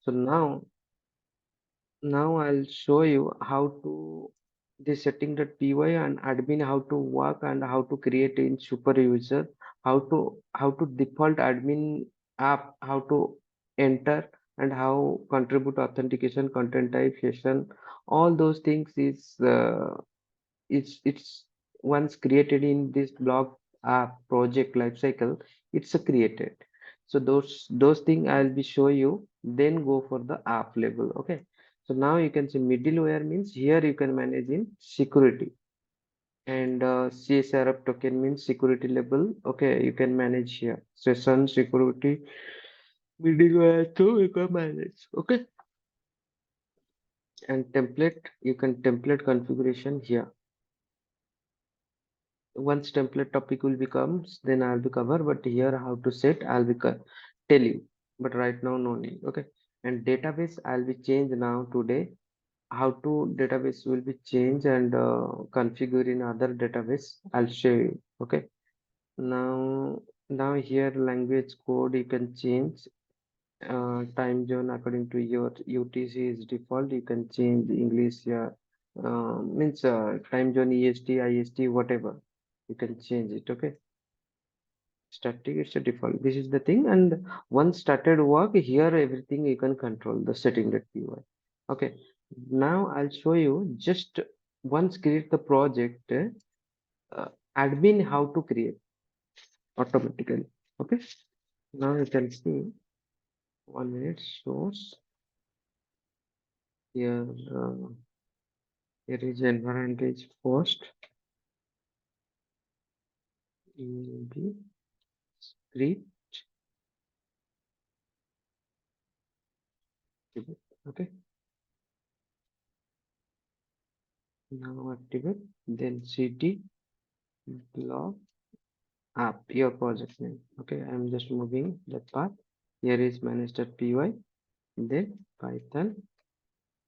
So now I'll show you how to this setting.py and admin how to work and how to create in super user, how to default admin app, how to enter and how contribute authentication, content type, session, all those things is it's once created in this blog app project lifecycle, it's a created. So those things I'll be show you, then go for the app level. Okay, so now you can see middleware means here you can manage in security, and CSRF token means security level. Okay, you can manage here session security middleware too you can manage. Okay, and template, you can template configuration here. Once template topic will becomes, then I'll be cover, but here how to set I'll be tell you, but right now no need. Okay, and database I'll be change now today, how to database will be changed and configure in other database I'll show you. Okay, now here language code you can change, time zone according to your UTC is default, you can change English, yeah, means time zone EST, IST, whatever, you can change it. Okay, static, it's a default. This is the thing, and once started work, here everything you can control the setting.py. Okay, now I'll show you just once create the project, admin how to create automatically. Okay, now you can see 1 minute source here. Here is environment is first EB script. Okay, now activate, then cd blog app, your project name. Okay, I'm just moving that path. Here is manage.py, then Python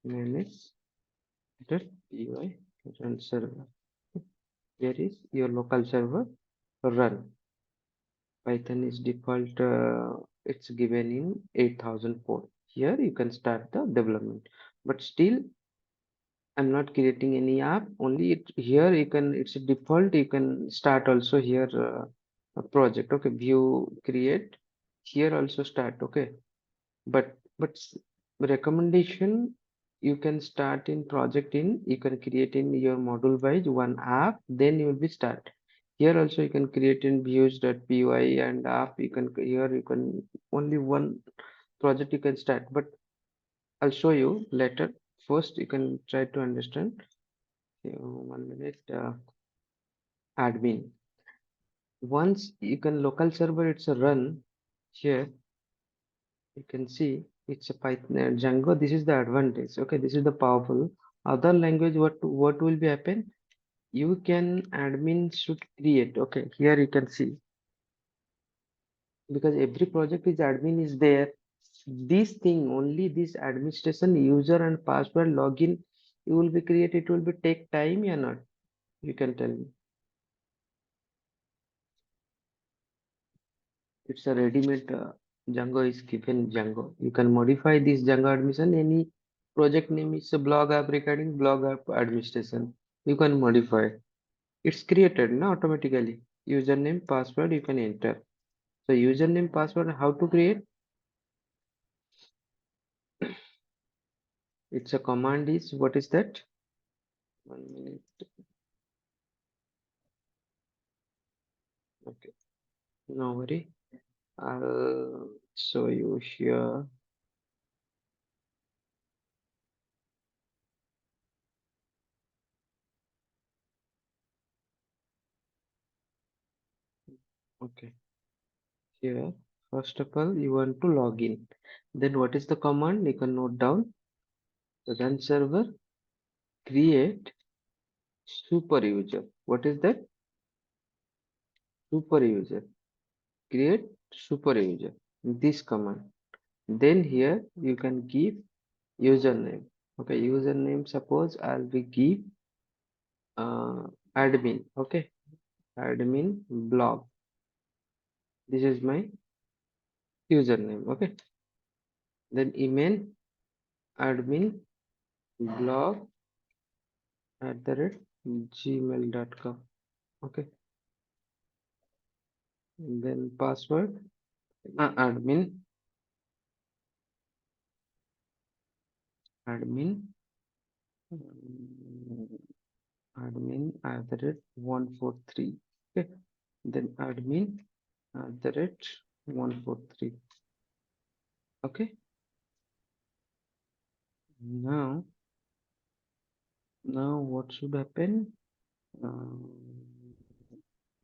manage.py run server. Here is your local server run. Python is default, it's given in 8004. Here you can start the development, but still I'm not creating any app. Only here you can, it's a default. You can start also here a project. Okay, view create. Here also start. Okay, but recommendation, you can start in project in. You can create in your module wise one app. Then you will be start. Here also you can create in views.py and app. You can here you can only one project you can start. But I'll show you later. First, you can try to understand. 1 minute, admin. Once you can local server, it's a run. Here you can see it's a Python Django. This is the advantage. Okay, this is the powerful. Other language, what will be happen? You can admin should create. Okay, here you can see, because every project is admin is there. This thing only, this administration user and password login you will be create. It will be take time or not? You can tell me. It's a ready-made Django is given Django. You can modify this Django admission. Any project name is a blog app recording, blog app administration. You can modify. It's created now automatically. Username, password, you can enter. So username, password, how to create? It's a command is, what is that? 1 minute. Okay. No worry. I'll show you here. Okay. Here, first of all, you want to log in. Then what is the command? You can note down. Run server, create super user. What is that? Super user. Create super user. This command. Then here you can give username. Okay, username. Suppose I'll be give admin. Okay, admin blog. This is my username. Okay, then email admin blog @gmail.com. Okay, then password admin um, admin @143. Okay, then admin @143. Okay, now what should happen? Um,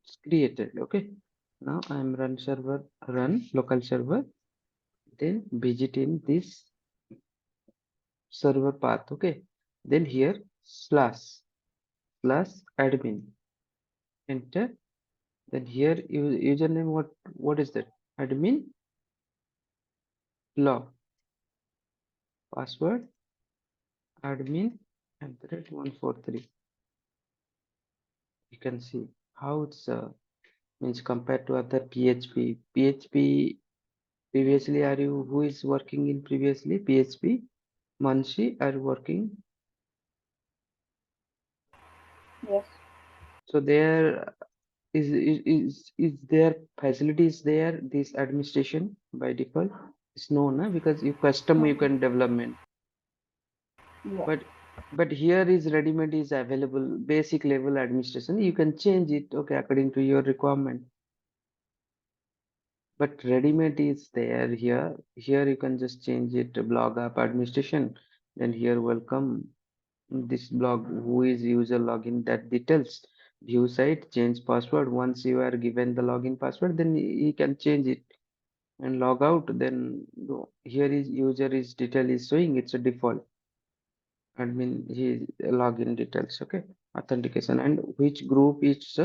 it's created. Okay, now I'm run local server, then visit in this server path. Okay, then here slash admin, enter. Then here username, what is that? Admin log, password admin @143. You can see how it's means compared to other PHP. Previously, who is working in previously PHP? Manshi are working. Yes. So there is there facilities there, this administration by default? It's no, na, because you custom No. you can development. Yes. But here is ready-made is available, basic level administration. You can change it, okay, according to your requirement. But ready-made is there here. Here you can just change it to blog app administration. Then here welcome this blog, who is user login, that details. View site, change password. Once you are given the login password, then he can change it and log out. Then here is user is detail is showing, it's a default. Admin his login details. Okay, authentication and which group is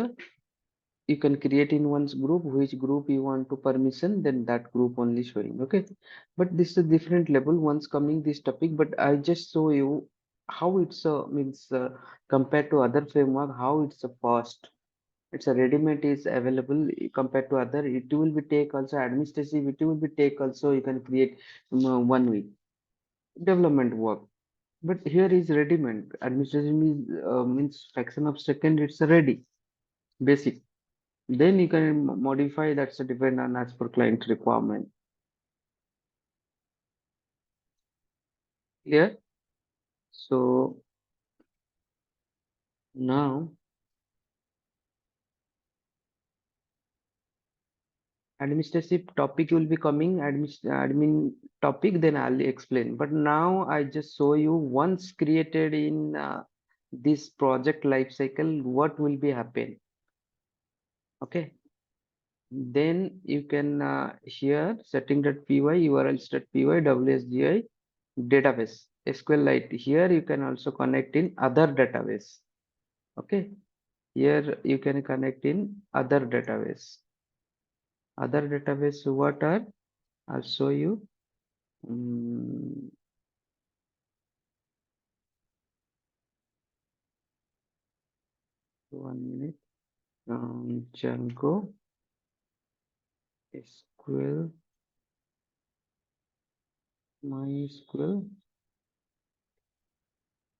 you can create in one's group, which group you want to permission, then that group only showing. Okay, but this is a different level once coming this topic, but I just show you how it's means compared to other framework, how it's a fast. It's a ready-made is available compared to other. It will be take also administrative, it will be take also, you can create 1 week development work. But here is ready-made. Administration means fraction of second, it's ready, basic. Then you can modify, that's a depend on as per client requirement. Clear? So now administrative topic will be coming, admin topic, then I'll explain. But now I just show you once created in this project life cycle, what will be happen. Okay. Then you can here setting.py, urls.py, wsgi, database, SQLite. Here you can also connect in other database. Okay. Here you can connect in other database. Other database, what are? I'll show you. Mm, 1 minute. Django, SQL, MySQL,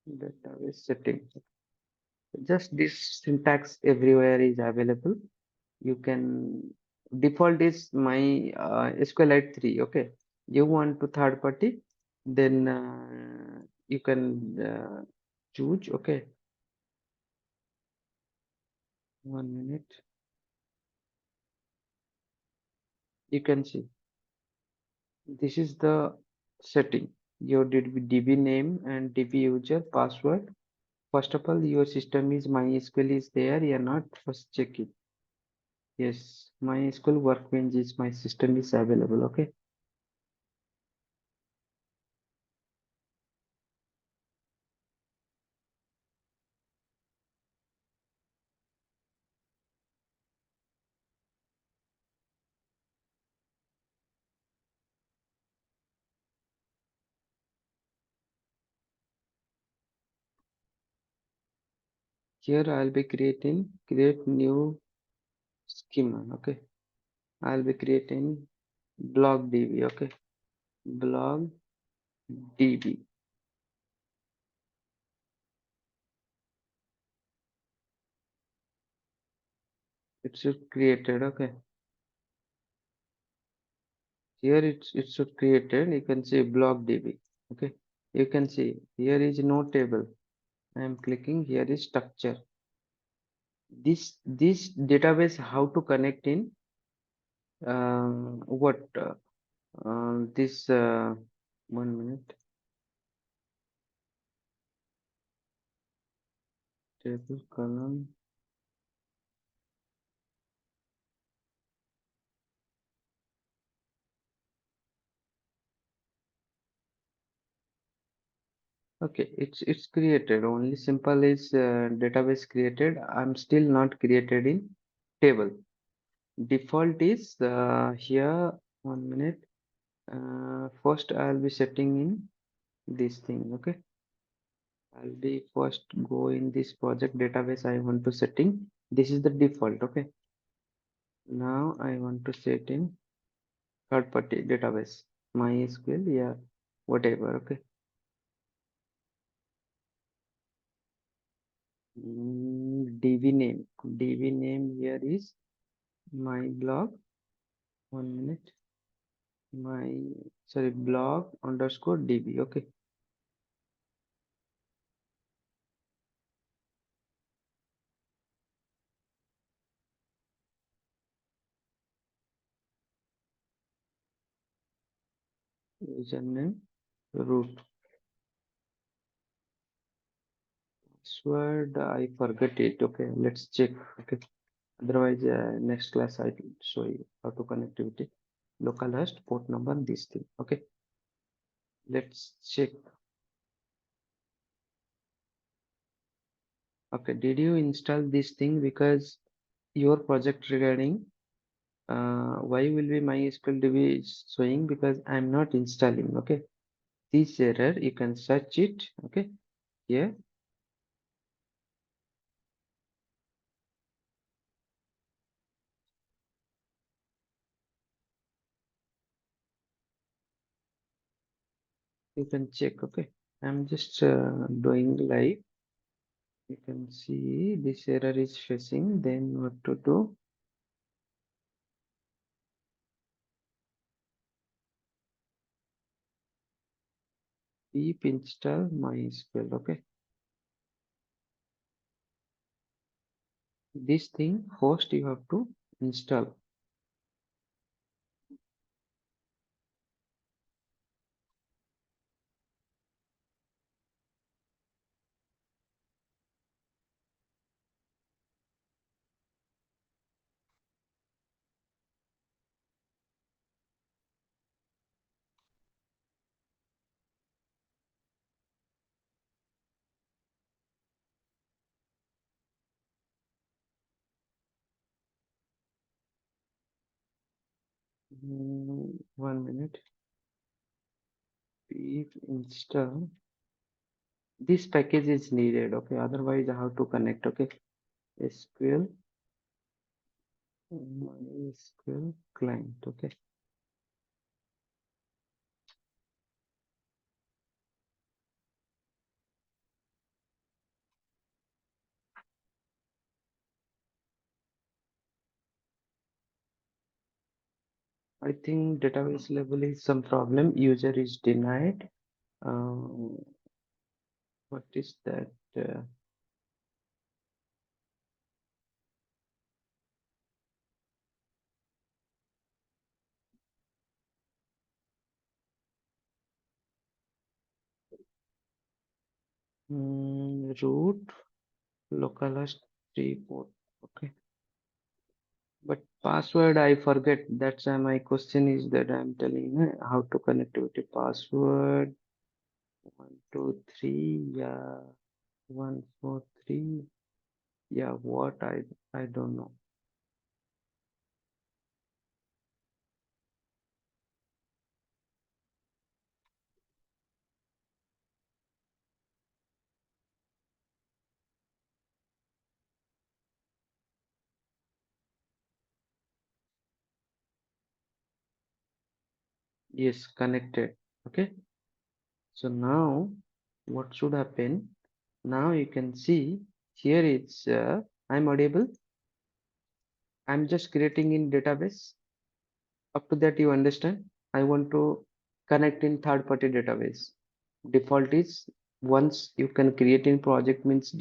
database setting. Just this syntax everywhere is available. You can default is my SQLite 3. Okay. You want to third party, then you can choose. Okay. 1 minute. You can see this is the setting. Your DB name and DB user password. First of all, your system is MySQL is there. You are not first check it. Yes, MySQL workbench is my system is available. Okay. Here I'll be create new schema. Okay. I'll be creating blog DB. Okay. blog db. It should created. Okay, here it should created. You can see blog db. Okay, you can see here is no table. I am clicking. Here is structure. This database how to connect in what this 1 minute table column. Okay, it's created. Only simple is database created. I'm still not created in table. Default is here. 1 minute. First I'll be setting in this thing. Okay, I'll be first go in this project database. I want to setting. This is the default. Okay, now I want to set in third party database. MySQL, yeah, whatever. Okay. DB name. DB name here is my blog. 1 minute. My sorry blog underscore DB. Okay. Username root. Password I forget it. Okay. Let's check. Okay. Otherwise, next class I will show you how to connectivity. Localhost port number this thing. Okay. Let's check. Okay. Did you install this thing because your project regarding why will be MySQL DB is showing because I'm not installing. Okay, this error you can search it. Okay, here you can check. Okay, I'm just doing live. You can see this error is facing. Then what to do? Pip install MySQL. Okay, this thing first you have to install. Mm, 1 minute. Pip install. This package is needed. Okay, otherwise how to connect? Okay, SQL. MySQL client. Okay. I think database level is some problem. User is denied. Uh, what is that? Uh, root localhost 3 port. Okay. But password I forget. That's why my question is that I'm telling you how to connectivity password 123. Yeah, 143. Yeah, what I don't know. Yes, connected. Okay. So now what should happen? Now you can see here it's I'm audible. I'm just creating in database. Up to that you understand. I want to connect in third party database. Default is once you can create in project means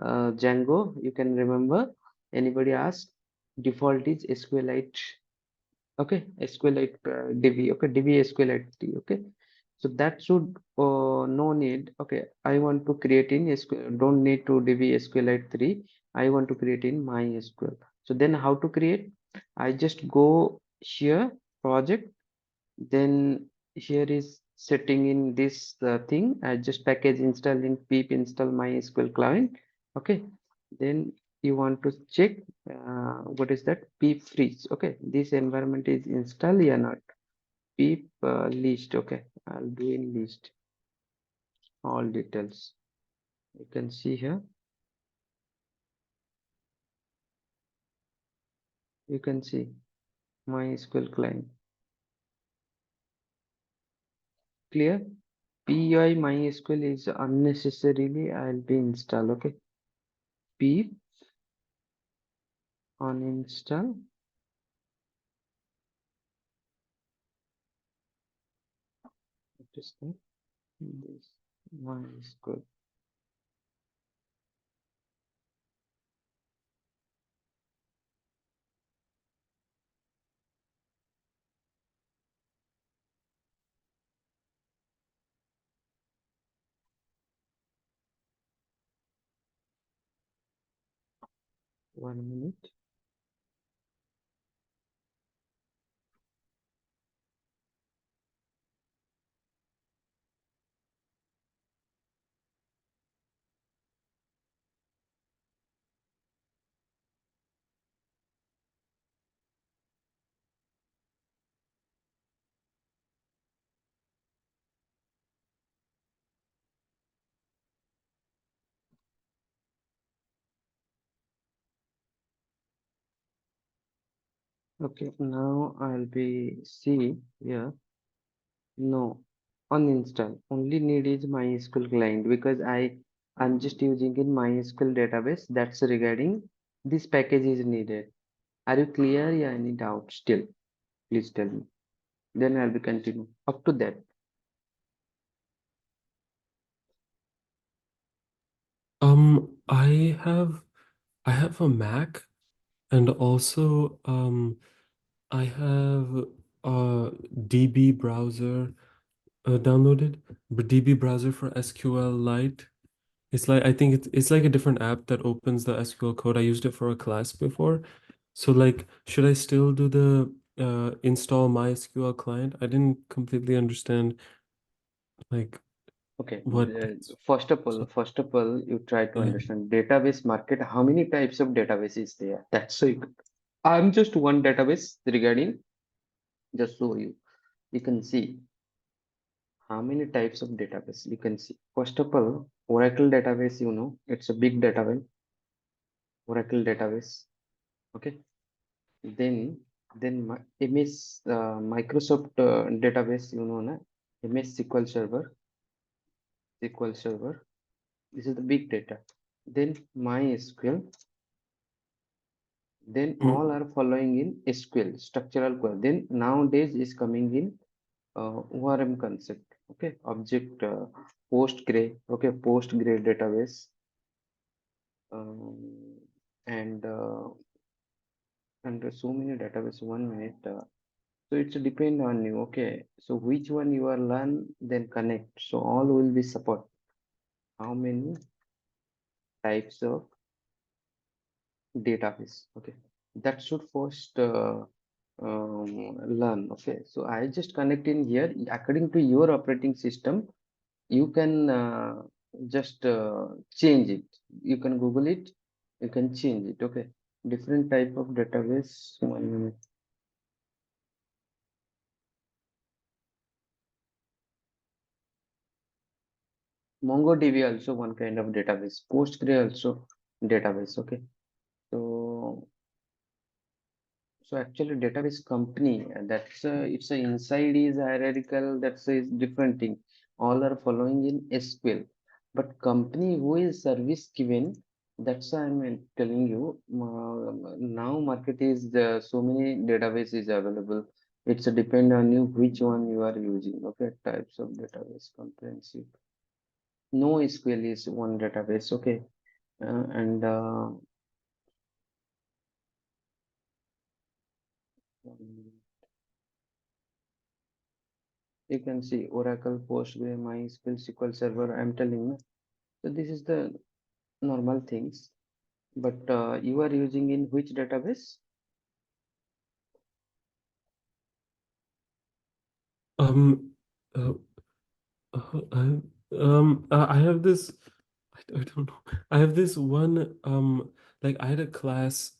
Django. You can remember anybody asked default is SQLite. Okay, SQLite DB. Okay, DB SQLite. Okay, so that should no need. Okay, I want to create in SQL. Don't need to DB SQLite 3. I want to create in MySQL. So then how to create? I just go here project, then here is setting in this thing. I just package install in pip install MySQL client. Okay, then you want to check what is that pip freeze. Okay, this environment is installed or not. Pip list. Okay, I'll do in list all details. You can see here. You can see MySQL client. Clear? PI MySQL is unnecessarily I'll be install. Okay, pip uninstall. What is that? This MySQL. 1 minute. Okay, now I'll be see here. No, uninstall. Only need is MySQL client because I'm just using in MySQL database. That's regarding this package is needed. Are you clear? Yeah, any doubt still? Please tell me. Then I'll be continue. Up to that. I have a Mac, and also I have a DB browser downloaded, but DB browser for SQLite. It's like I think it's like a different app that opens the SQL code. I used it for a class before. So like, should I still do the install MySQL client? I didn't completely understand like Okay. what. First of all, you try to Yeah. understand database market. How many types of database is there? That's so. I'm just one database regarding. Just so you can see how many types of database you can see. First of all, Oracle database. It's a big database. Oracle database. Okay. Then MS Microsoft database. Na MS SQL Server. This is the big data. Then MySQL. Then Mm. all are following in SQL, structural query. Then nowadays is coming in ORM concept. Okay, object Postgre. Okay, Postgre database. Um, and so many database. 1 minute. So it's depend on you. Okay, so which one you are learn, then connect. So all will be support. How many types of database? Okay, that should first learn. Okay, so I just connect in here according to your operating system. You can just change it. You can Google it. You can change it. Okay, different type of database. 1 minute. MongoDB also one kind of database. Postgre also database. Okay, so So actually database company, that's it's a inside is hierarchical, that's a different thing. All are following in SQL. But company who is service given, that's why I'm telling you, now market is so many database is available. It's a depend on you which one you are using. Okay, types of database comprehensive. No SQL is one database. Okay, and you can see Oracle, Postgre, MySQL, SQL Server. I'm telling you. So this is the normal things. But you are using in which database? Um, uh, I have this. I don't know. I have this one. Like I had a class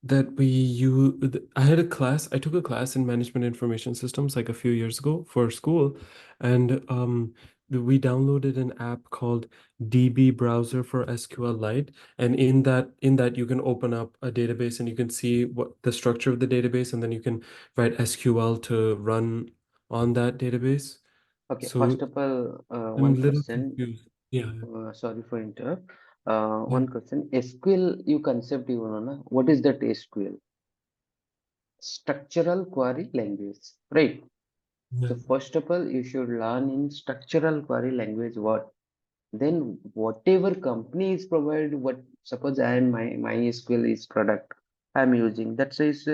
that we use. I had a class. I took a class in management information systems like a few years ago for school, and we downloaded an app called DB Browser for SQLite, and in that you can open up a database and you can see what the structure of the database, and then you can write SQL to run on that database. Okay, So first of all, I'm a one little question. confused. Yeah. Sorry for interrupt. Yeah. One question. SQL, you concept you know, na? What is that SQL? Structural query language, right? Yeah. So first of all, you should learn in structural query language what. Then whatever company is provided, what suppose I am MySQL is product I'm using. That says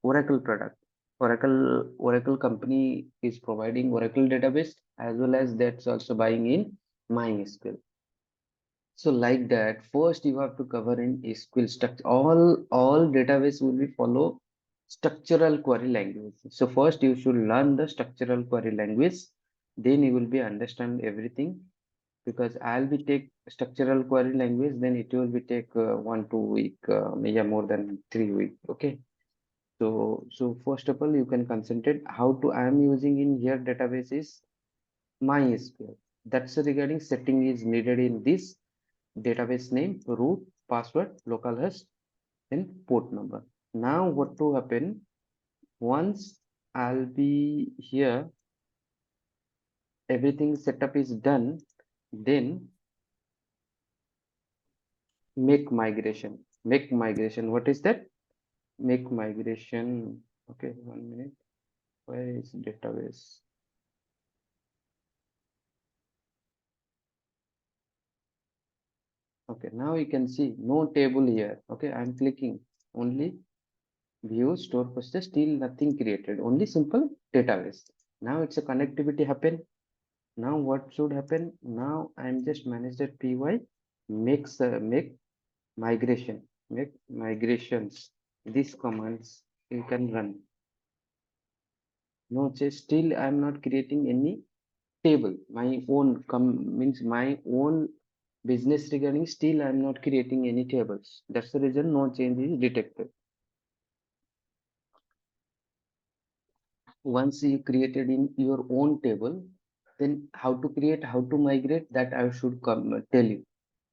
Oracle product. Oracle company is providing Oracle database as well as that's also buying in MySQL. So like that, first you have to cover in SQL structure. All database will be follow structural query language. So first you should learn the structural query language, then you will be understand everything. Because I'll be take structural query language, then it will be take 1 2 week, maybe more than 3 week. Okay. So first of all, you can concentrate how to I am using in here database is MySQL. That's regarding setting is needed in this database name, root, password, localhost, and port number. Now what to happen once I'll be here, everything setup is done, then make migration. What is that? Make migration. Okay, 1 minute. Where is database? Okay, now you can see no table here. Okay, I'm clicking only view store process, still nothing created, only simple database. Now it's a connectivity happen. Now what should happen? Now I'm just manage that py make migration, make migrations. These commands you can run. No, just still I'm not creating any table. My own means my own business regarding, still I'm not creating any tables. That's the reason no change is detected. Once you created in your own table, then how to create, how to migrate, that I should come tell you.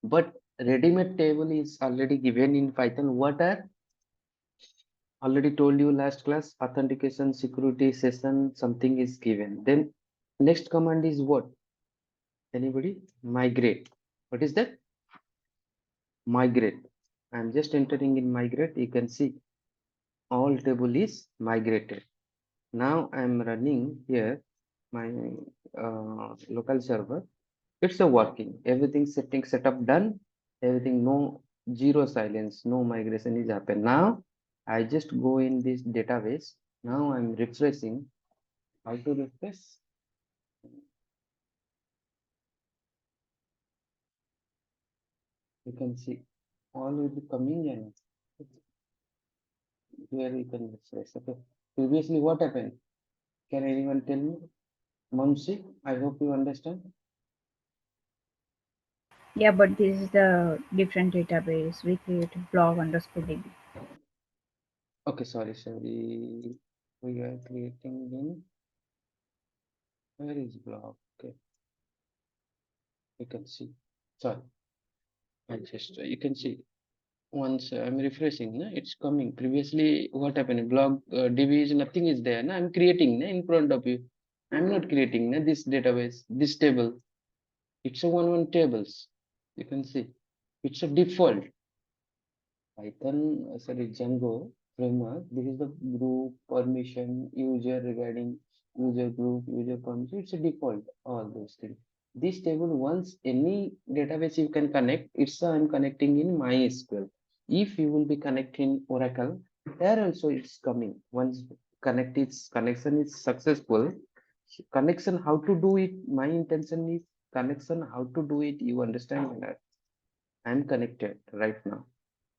But ready-made table is already given in Python. What are already told you last class, authentication, security, session, something is given. Then next command is what? Anybody? Migrate. What is that? Migrate. I'm just entering in migrate. You can see all table is migrated. Now I'm running here my local server. It's a working. Everything setting setup done. Everything no zero silence, no migration is happen. Now I just go in this database. Now I'm refreshing. How to refresh? You can see all will be coming and here you can refresh. Okay. Previously what happened? Can anyone tell me? Mamsi, I hope you understand. Yeah, but this is the different database. We create blog underscore DB. Okay, sorry. We are creating in where is blog? Okay, you can see. Sorry, I just you can see once I'm refreshing, na, it's coming. Previously, what happened? Blog DB is nothing is there. Na, I'm creating na, in front of you. I'm not creating na, this database, this table. It's a one tables. You can see it's a default. Python, sorry, Django framework. This is the group permission, user regarding user group, user permission. It's a default, all those things. This table, once any database you can connect, it's I'm connecting in MySQL. If you will be connecting Oracle, there also it's coming. Once connection is successful, connection how to do it. My intention is connection how to do it. You understand that I'm connected right now.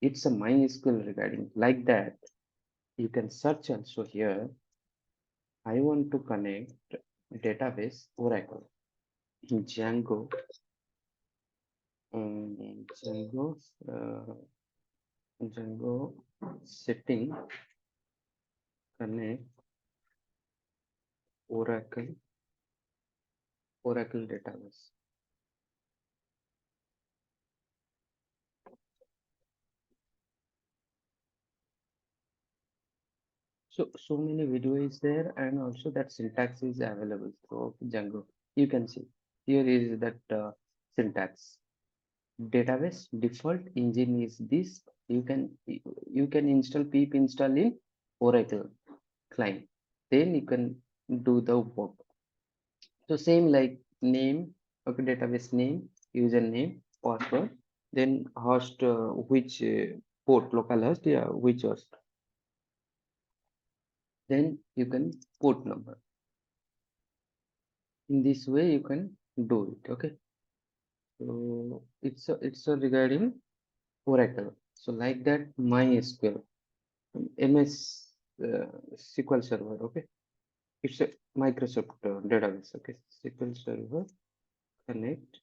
It's a MySQL regarding like that. You can search also here. I want to connect database Oracle in Django. Django, Django setting connect Oracle database. So many videos there, and also that syntax is available through Django. You can see here is that syntax. Database default engine is this. You can install pip install in Oracle client. Then you can do the work. So same like name, okay, database name, username, password, then host, which port, local host, yeah, which host. Then you can port number. In this way you can do it. Okay. So it's a regarding Oracle. So like that, MySQL, MS SQL Server. Okay, it's a Microsoft database. Okay, SQL Server connect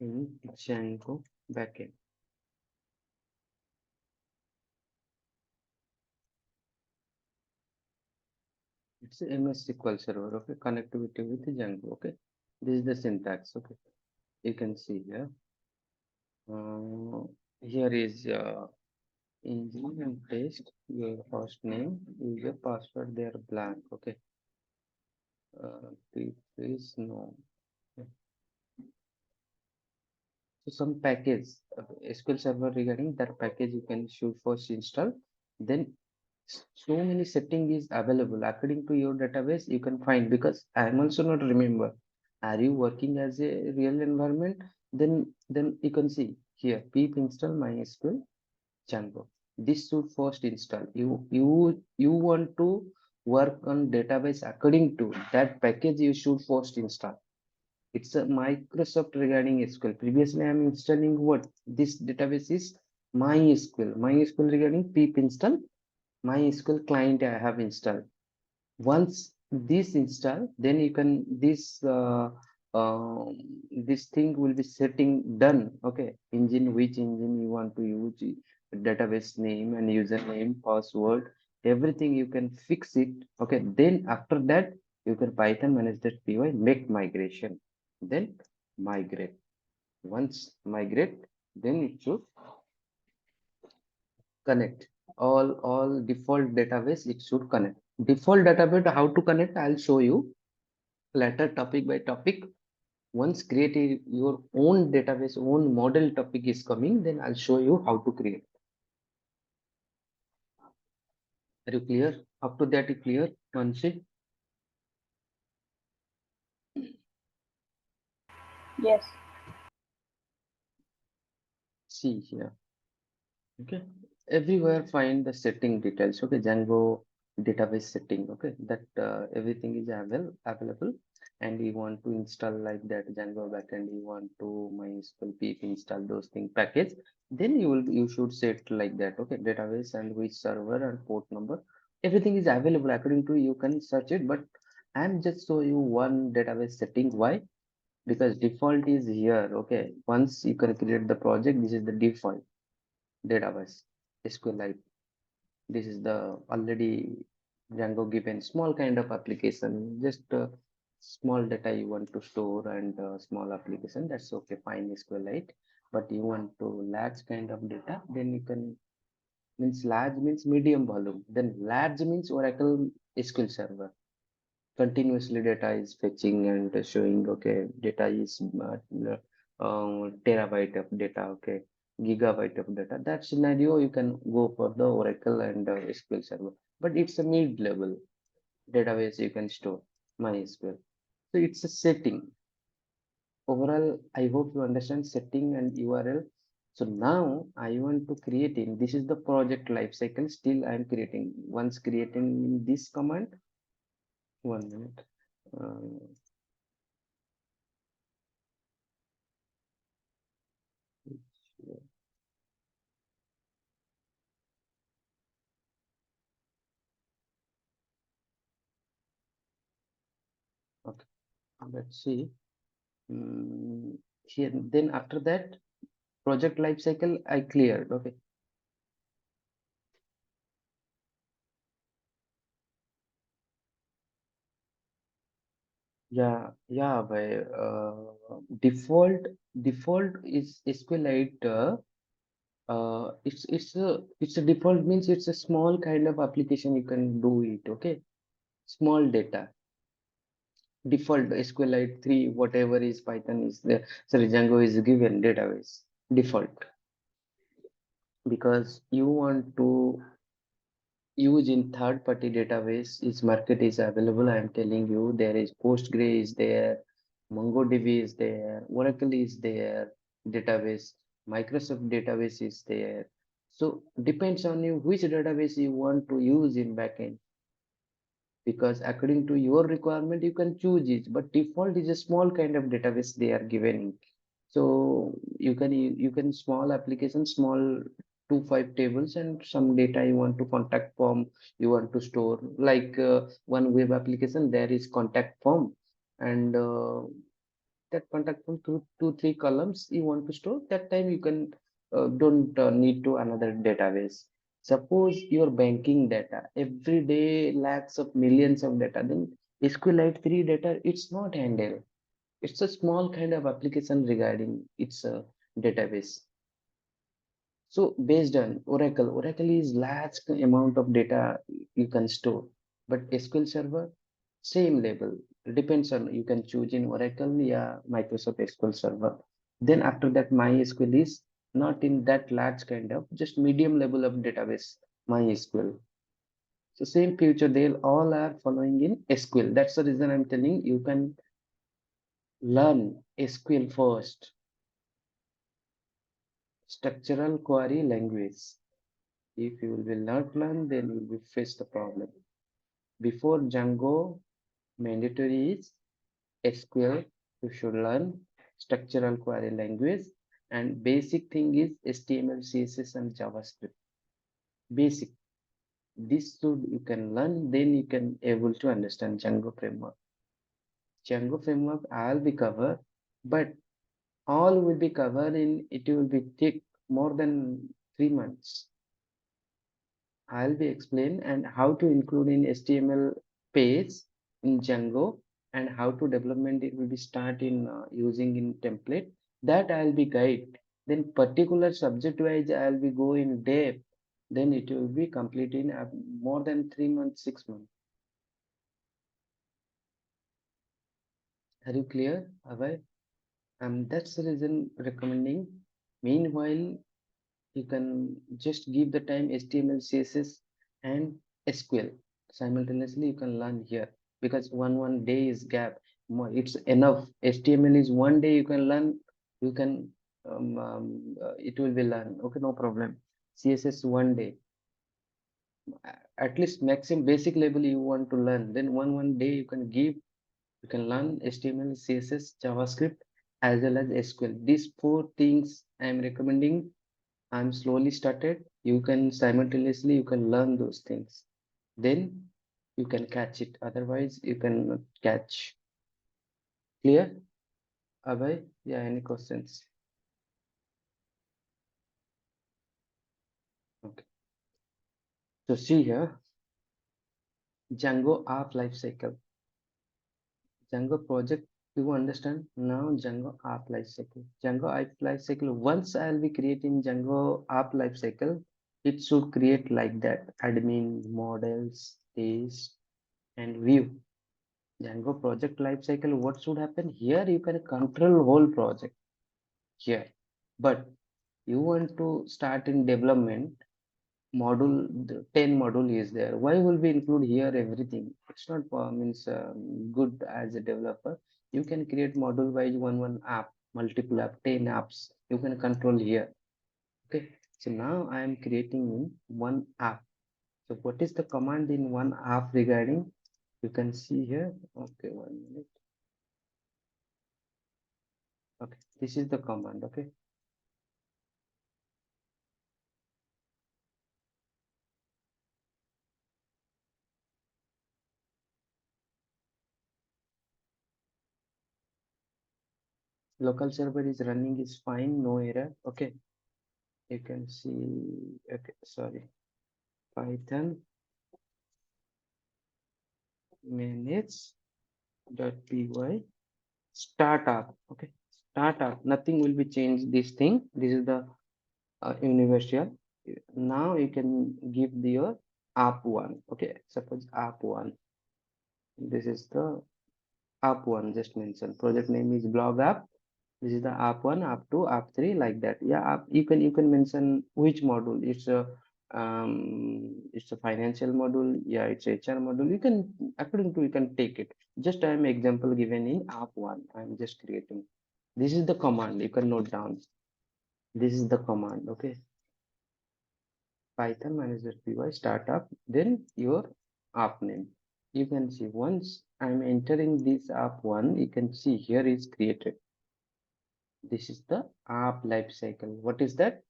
in Django backend. It's a MS SQL Server. Okay, connectivity with Django. Okay, this is the syntax. Okay, you can see here. Here is engine and paste your host name, user password. They are blank. Okay, please no. Okay. So some package SQL Server regarding that package you can should first install. Then so many setting is available according to your database. You can find because I am also not remember. Are you working as a real environment? Then you can see here pip install MySQL Django. This should first install. You want to work on database according to that package. You should first install. It's a Microsoft regarding SQL. Previously, I'm installing what? This database is MySQL. MySQL regarding pip install. MySQL client I have installed. Once this install, then you can this thing will be setting done. Okay, engine, which engine you want to use, database name and username, password, everything you can fix it. Okay, then after that you can Python manage.py make migration, then migrate. Once migrate, then it should connect all default database. It should connect default database. How to connect, I'll show you later, topic by topic. Once create your own database, own model topic is coming, then I'll show you how to create. Are you clear? Up to that, you clear, Mansi? Yes. See here. Okay, everywhere find the setting details. Okay, Django database setting. Okay, that everything is available, and you want to install like that Django backend, you want to MySQL pip install those things package, then you should set like that. Okay, database and which server and port number, everything is available according to you can search it. But I'm just show you one database setting. Why? Because default is here. Okay, once you can create the project, this is the default database SQLite. This is the already Django given small kind of application, just small data you want to store and small application. That's okay, fine SQLite. but you want to large kind of data, then you can, means large means medium volume, then large means Oracle SQL Server. Continuously data is fetching and showing, okay, data is terabyte of data, okay, gigabyte of data. That scenario you can go for the Oracle and SQL Server, but it's a mid level database you can store MySQL. So it's a setting. Overall, I hope you understand setting and URL. So now I want to create in, this is the project life cycle. Still I am creating, once creating this command, 1 minute. Okay, let's see. Here, then after that, project life cycle I cleared. Okay, yeah, by default is SQLite. It's a default means it's a small kind of application you can do it. Okay, small data. Default SQLite 3, whatever is Python is there. Sorry, Django is given database default, because you want to use in third-party database is market is available. I am telling you, there is Postgre is there, MongoDB is there, Oracle is there, database, Microsoft database is there. So depends on you which database you want to use in backend, because according to your requirement you can choose it, but default is a small kind of database they are giving. So you can small application, small 2 5 tables, and some data you want to contact form you want to store, like one web application there is contact form, and that contact form, two 3 columns you want to store. That time you can don't need to another database. Suppose your banking data every day lakhs of millions of data, then SQLite 3 data it's not handle. It's a small kind of application regarding its database. So based on Oracle is large amount of data you can store, but SQL Server same level. Depends on, you can choose in Oracle, yeah, Microsoft SQL Server. Then after that, MySQL is not in that large kind of, just medium level of database, MySQL. So same future, they all are following in SQL. That's the reason I'm telling you can learn SQL first. Structural query language. If you will not learn, then you will face the problem. Before Django, mandatory is SQL. You should learn structural query language, and basic thing is HTML, CSS, and JavaScript. Basic. This should you can learn, then you can able to understand Django framework. Django framework I'll be covered, but all will be covered in, it will be take more than 3 months. I'll be explain and how to include in HTML page in Django, and how to development it will be start in using in template. That I'll be guide. Then particular subject wise I'll be go in depth. Then it will be complete in more than 3 months, 6 months. Are you clear, Abhay? That's the reason recommending. Meanwhile, you can just give the time HTML, CSS, and SQL. Simultaneously, you can learn here, because one day is gap. It's enough. HTML is 1 day you can learn. You can it will be learned. Okay, no problem. CSS 1 day. At least maximum basic level you want to learn. Then one day you can give. You can learn HTML, CSS, JavaScript, as well as SQL. These 4 things I am recommending. I'm slowly started. You can simultaneously you can learn those things. Then you can catch it. Otherwise, you can catch. Clear? Abhay? Yeah, any questions? Okay. So see here, Django app lifecycle. Django project You understand now Django app lifecycle. Django app lifecycle. Once I'll be creating Django app lifecycle, it should create like that: admin, models, test, and view. Django project lifecycle. What should happen here? You can control whole project here, but you want to start in development module. The 10 module is there. Why will we include here everything? It's not means good as a developer. You can create module wise one app, multiple app, 10 apps. You can control here. Okay. So now I am creating in one app. So what is the command in one app regarding? You can see here. Okay, 1 minute. Okay, this is the command. Okay. Local server is running is fine, no error. Okay. You can see. Okay, sorry. Python manage.py startup. Okay, startup. Nothing will be changed. This thing. This is the universal. Now you can give your app one. Okay, suppose app one. This is the app one. Just mention. Project name is blog app. This is the app one, app two, app three, like that. Yeah, you can mention which module. It's a financial module. Yeah, it's HR module. You can, according to, you can take it. Just I am example given in app one. I'm just creating. This is the command. You can note down. This is the command. Okay, Python manager.py startup. Then your app name. You can see once I'm entering this app one. You can see here is created. This is the app lifecycle. What is that?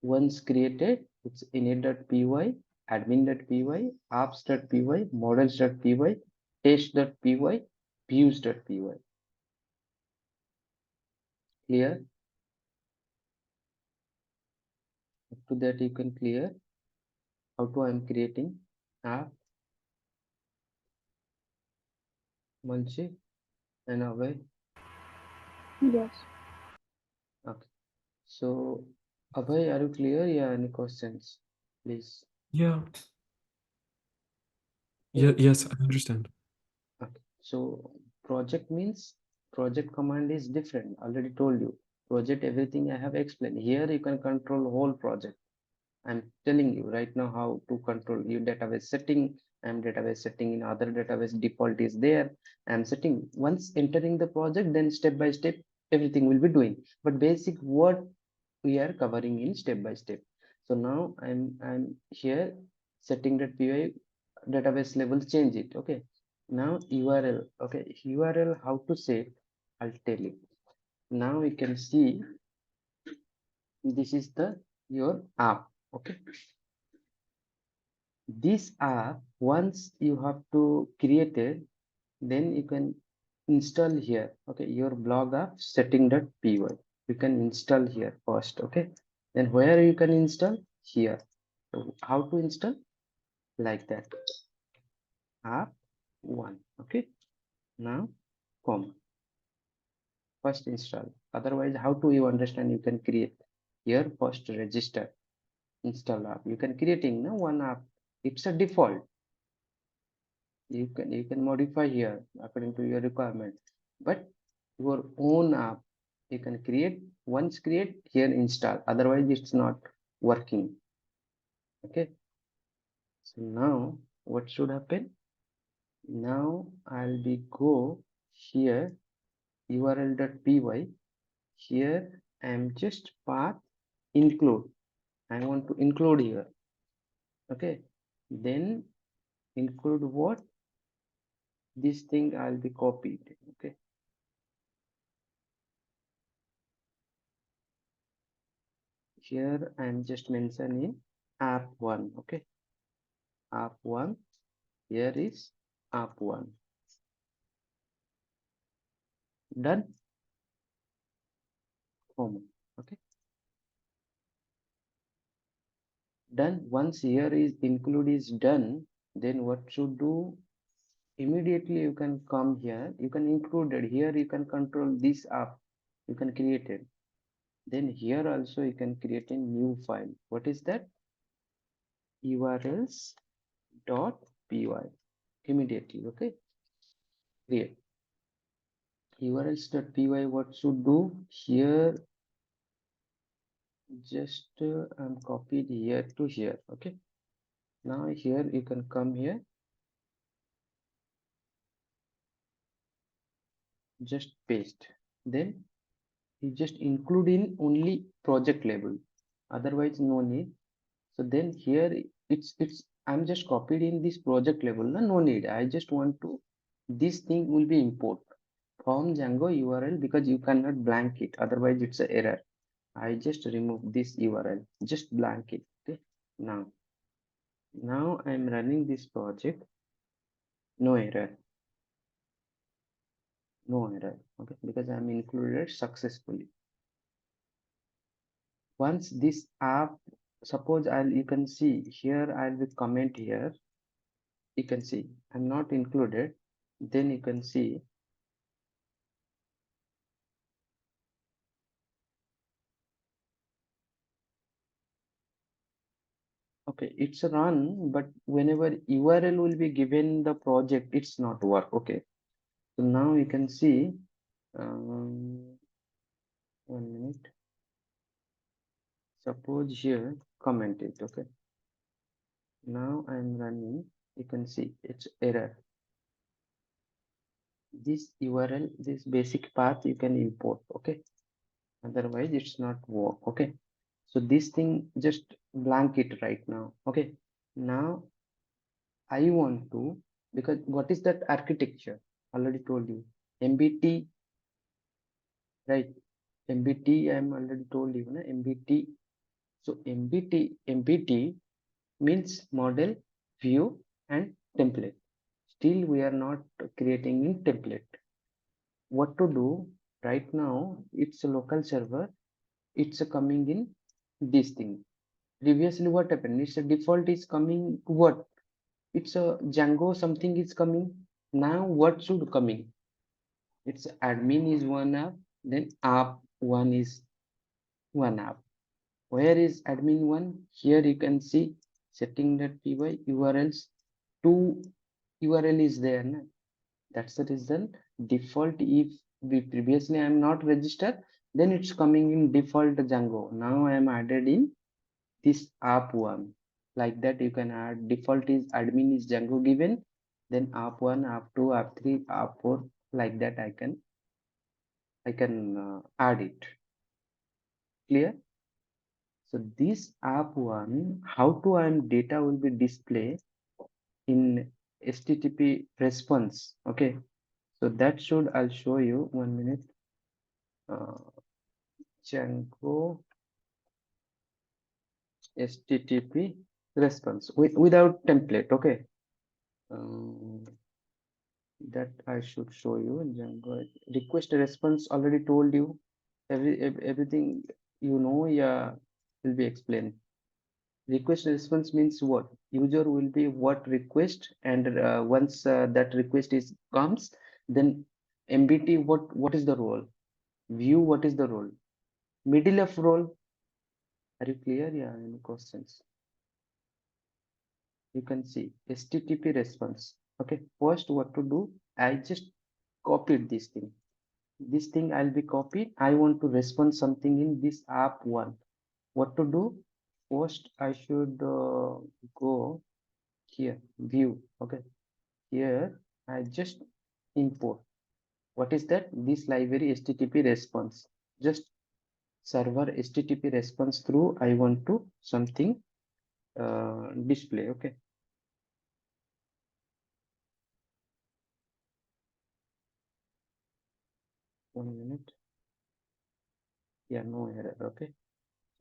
Once created, it's init.py, admin.py, apps.py, models.py, test.py, views.py. Clear? Up to that you can clear how to I'm creating app, Manshi and Abhay. Yes. Okay. So Abhay, are you clear? Yeah, any questions? Please. Yeah. Yeah. Yes, I understand. Okay. So project means project command is different. Already told you. Project everything I have explained. Here you can control whole project. I'm telling you right now how to control your database setting. I'm database setting in other database default is there. I'm setting once entering the project, then step by step everything will be doing. But basic what we are covering in step by step. So now I'm here setting that PY database level, change it. Okay. Now URL. Okay, URL how to save? I'll tell you. Now we can see this is the your app. Okay. This app, once you have to create it, then you can install here. Okay, your blog app setting.py. You can install here first. Okay, then where you can install? Here. So how to install? Like that. App one. Okay, now comma. First install. Otherwise, how do you understand? You can create here first register install app. You can creating no one app. It's a default. You can modify here according to your requirement, but your own app you can create. Once create, here install, otherwise it's not working. Okay, so now what should happen? Now I'll be go here url.py. Here I'm just path include. I want to include here. Okay, then include what? This thing I'll be copied. Okay, here I'm just mentioning app one. Okay, app one. Here is app one. Done. Comma. Okay, done. Once here is include is done, then what should do? Immediately you can come here, you can include it here, you can control this app, you can create it. Then here also you can create a new file. What is that? urls.py. Immediately, okay, create urls.py. What should do here? Just I'm copied here to here, okay. Now here you can come here, just paste, then you just include in only project label, otherwise no need. So then here it's I'm just copied in this project level, no need. I just want to, this thing will be import from Django URL, because you cannot blank it, otherwise it's an error. I just remove this URL, just blank it. Okay, now I'm running this project, no error, no error. Okay, because I'm included successfully. Once this app, suppose you can see here, I'll be comment here, you can see I'm not included, then you can see, okay, it's a run, but whenever URL will be given the project, it's not work. Okay, so now you can see, 1 minute, suppose here comment it. Okay, now I'm running, you can see it's error. This URL, this basic path you can import. Okay, otherwise it's not work. Okay, so this thing just blank it right now. Okay, now I want to, because what is that architecture? Already told you, MBT, right? MBT, I'm already told you, na? MBT. So MBT means model, view, and template. Still, we are not creating in template. What to do right now? It's a local server. It's a coming in this thing. Previously, what happened? It's a default is coming what? It's a Django something is coming. Now, what should coming? It's admin is one app, then app one is one app. Where is admin one? Here you can see setting.py URLs. Two URL is there. Na? That's the reason. Default, if we previously I am not registered, then it's coming in default Django. Now I am added in this app one. Like that you can add, default is admin is Django given, then app one, app two, app three, app four, like that I can add it. Clear? So this app one, how to and data will be displayed in HTTP response. Okay, so that should, I'll show you 1 minute. Django HTTP response without template. Okay, that I should show you. Django request response, already told you. Everything you know, yeah, will be explained. Request response means what? User will be what request, and once that request is comes, then MBT, what is the role? View, what is the role? Middle of role. Are you clear? Yeah, any questions? You can see HTTP response. Okay, first what to do? I just copied this thing. This thing I'll be copied. I want to respond something in this app one. What to do? First I should go here, view. Okay, here I just import. What is that? This library HTTP response. Just server HTTP response through I want to something display. Okay, 1 minute. Yeah, no error. Okay,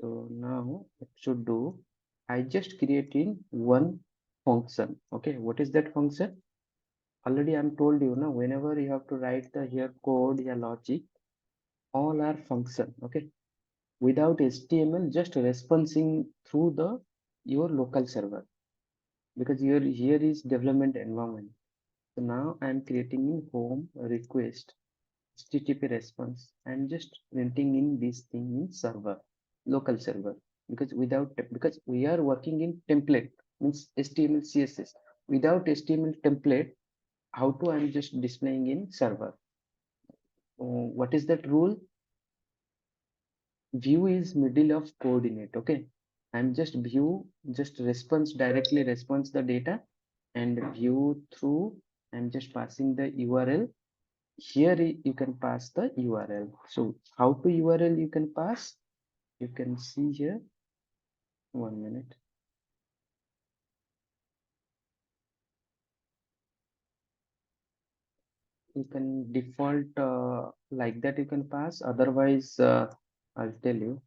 so now it should do. I just creating one function. Okay, what is that function? Already I'm told you now, whenever you have to write the here code, your logic, all are function. Okay, without HTML, just responding through the your local server, because here is development environment. So now I'm creating in home request HTTP response. I'm just printing in this thing in server, local server, because we are working in template, means HTML CSS. Without HTML template, how to I'm just displaying in server. What is that rule? View is middle of coordinate. Okay, I'm just view, just directly response the data, and view through. I'm just passing the URL. Here you can pass the URL. So how to URL you can pass? You can see here. 1 minute. You can default like that. You can pass. Otherwise, I'll tell you.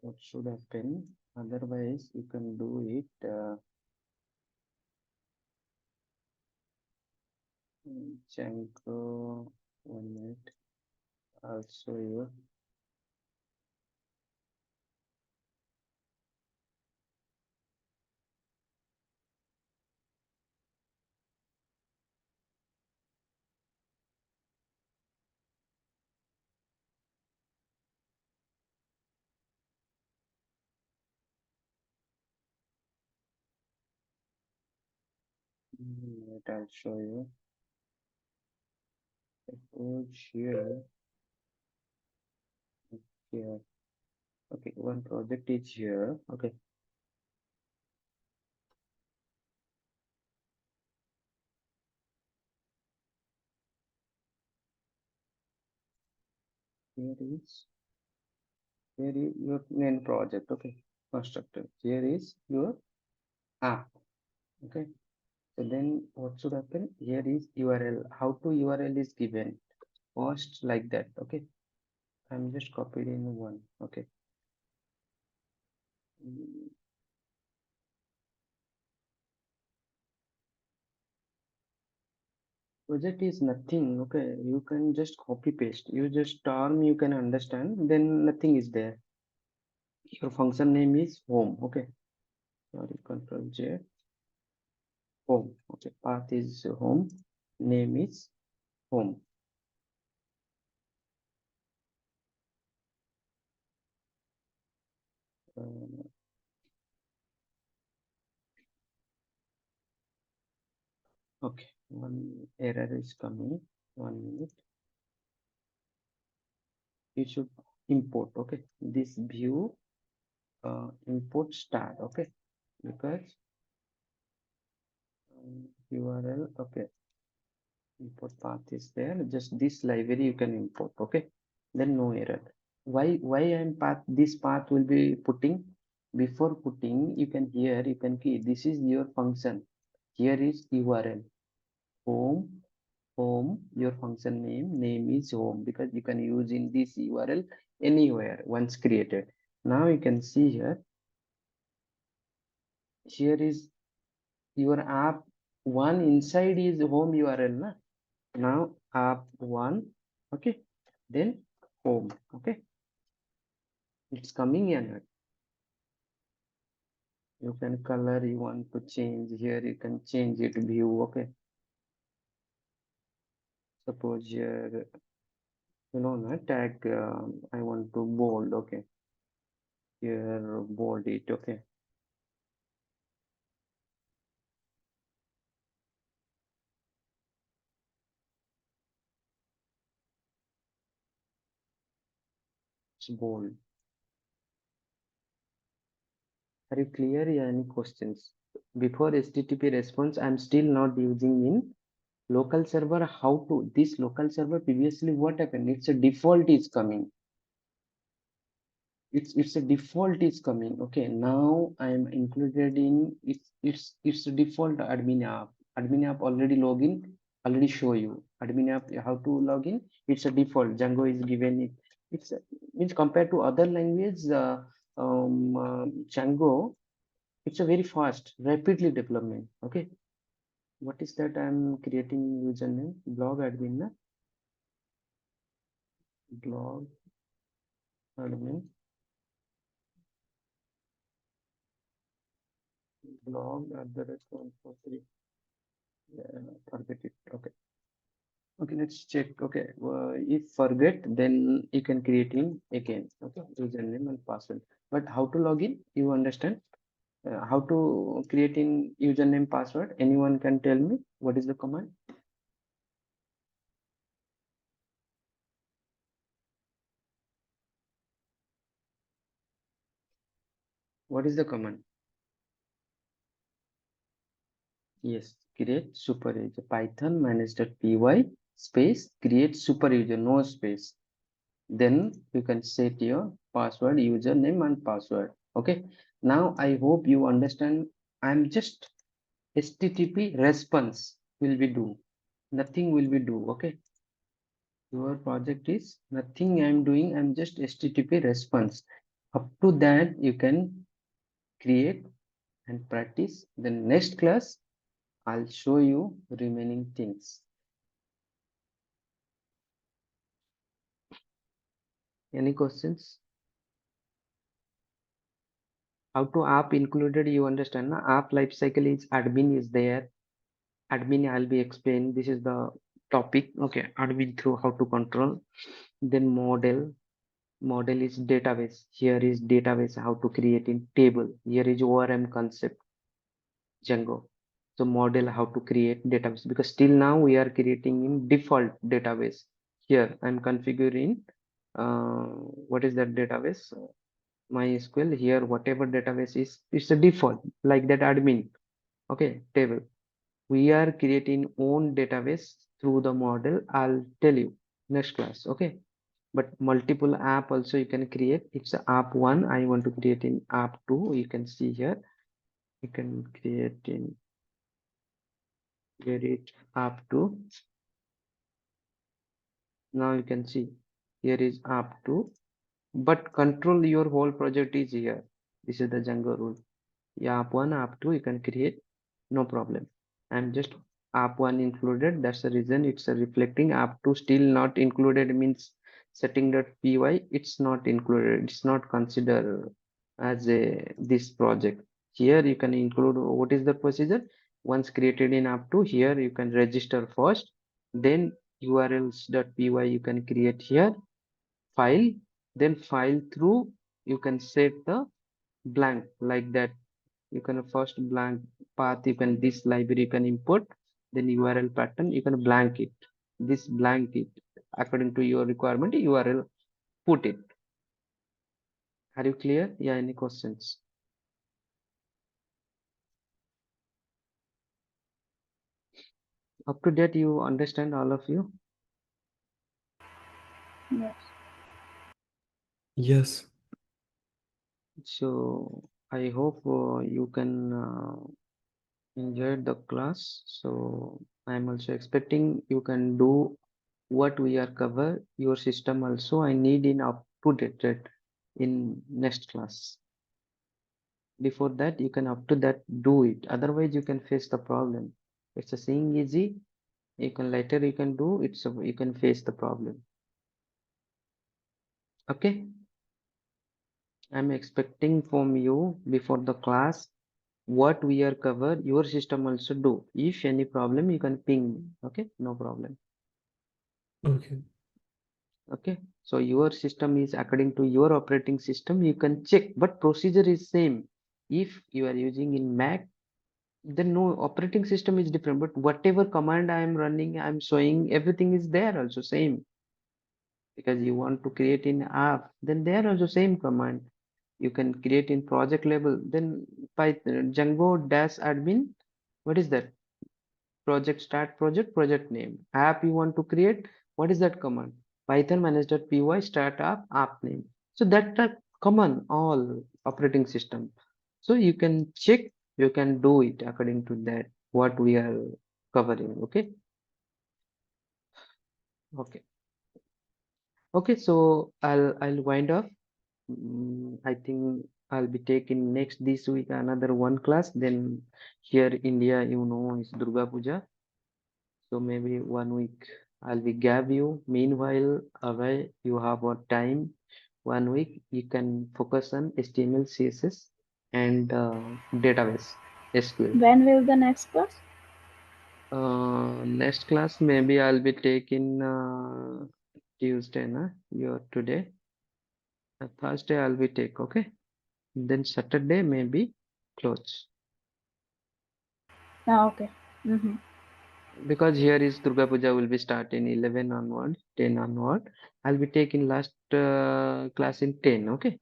What should happen? Otherwise, you can do it. Django. 1 minute. I'll show you. I'll show you. Suppose here. Here. Okay, one project is here. Okay. Here is your main project. Okay. Constructor. Here is your app. Okay. So then what should happen? Here is URL. How to URL is given. Post like that. Okay. I'm just copied in one. Okay. Project is nothing. Okay. You can just copy paste. You just term you can understand. Then nothing is there. Your function name is home. Okay. Sorry. Control J. Home. Okay. Path is home. Name is home. Okay, one error is coming. 1 minute. You should import. Okay, this view import start. Okay, because URL. Okay, import path is there. Just this library you can import. Okay, then no error. Why I'm path? This path will be putting. Before putting, you can here you can key. This is your function. Here is URL home, your function name is home, because you can use in this URL anywhere once created. Now you can see here is your app one, inside is home URL na? Now app one. Okay, then home. Okay, it's coming in. You can color, you want to change here, you can change it view. Okay, suppose here tag I want to bold. Okay, here bold it. Okay, it's bold. Are you clear? Yeah, any questions? Before HTTP response, I'm still not using in local server. How to this local server previously what happened? It's a default is coming. It's a default is coming. Okay, now I'm included in it's a default admin app. Admin app already login, already show you. Admin app how to log in. It's a default. Django is given it. Means compared to other language, Django, it's a very fast, rapidly development. Okay, what is that? I'm creating username blog admin na? Blog admin blog at the rate 143. Yeah, forget it. Okay. Okay, let's check. Okay, if forget, then you can create him again. Okay, username and password. But how to log in? You understand? How to create in username password? Anyone can tell me what is the command? What is the command? Yes, create super user. Python -py space create super user, no space. Then you can set your password, username and password. Okay. Now I hope you understand. I'm just HTTP response will be do. Nothing will be do. Okay. Your project is nothing I'm doing. I'm just HTTP response. Up to that you can create and practice. The next class I'll show you remaining things. Any questions? How to app included, you understand? Na? App lifecycle is admin is there. Admin I'll be explaining. This is the topic. Okay, admin through how to control. Then model. Model is database. Here is database, how to create in table. Here is ORM concept, Django. So model, how to create database, because till now we are creating in default database. Here I'm configuring what is that database? MySQL. Here whatever database is, it's a default like that admin. Okay, table. We are creating own database through the model. I'll tell you next class. Okay, but multiple app also you can create. It's app 1. I want to create in app 2. You can see here. You can create in edit app 2. Now you can see here is app 2, but control your whole project is here. This is the Django rule. Yeah, app 1, app 2 you can create, no problem. I'm just app 1 included, that's the reason it's reflecting. App 2 still not included means setting.py, it's not included, it's not considered as a this project. Here you can include what is the procedure. Once created in app 2, here you can register first, then urls.py you can create here, file, then file through you can set the blank like that. You can first blank path, you can this library you can import, then URL pattern you can blank it, this blank it according to your requirement URL put it. Are you clear? Yeah, any questions? Up to date, you understand all of you? Yes. Yes. So I hope you can enjoy the class. So I'm also expecting you can do what we are cover your system also. I need in up to date in next class. Before that you can up to that do it, otherwise you can face the problem. It's a saying easy, you can later you can do it, so you can face the problem. Okay, I'm expecting from you before the class what we are cover your system also do. If any problem you can ping me. Okay, no problem. Okay. Okay, so your system is according to your operating system, you can check, but procedure is same. If you are using in Mac, then no, operating system is different, but whatever command I am running, I'm showing everything is there also same. Because you want to create in app, then there also same command. You can create in project level, then Python Django dash admin. What is that? Project start project name. App you want to create, what is that command? Python manage.py start app name. So that common all operating system. So you can check, you can do it according to that what we are covering. Okay. Okay. Okay. So I'll wind up. I think I'll be taking next this week another one class. Then here India, you know, is Durga Puja. So maybe 1 week I'll be gave you. Meanwhile, away you have a time. 1 week you can focus on HTML, CSS, and database SQL. When will the next class? Next class maybe I'll be taking Tuesday, na? Your today. Thursday I'll be take, okay? Then Saturday maybe close. Okay. Mm-hmm. Because here is Durga Puja will be starting 11 onward, 10 onward. I'll be taking last class in 10, okay?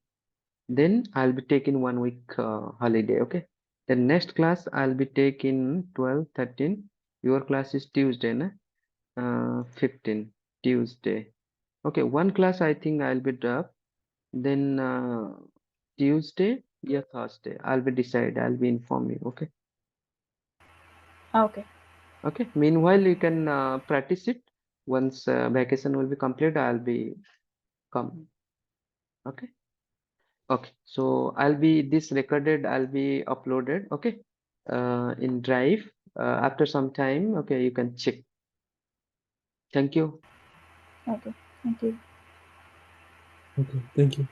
Then I'll be taking 1 week holiday, okay? The next class I'll be taking 12, 13. Your class is Tuesday, na? 15, Tuesday. Okay, one class I think I'll be drop. Then Tuesday, yeah, Thursday. I'll be decide. I'll be inform you, okay? Okay. Okay. Meanwhile, you can practice it. Once vacation will be complete, I'll be come. Okay. Okay. So I'll be this recorded. I'll be uploaded. Okay. In Drive. After some time, okay, you can check. Thank you. Okay. Thank you. Okay, thank you.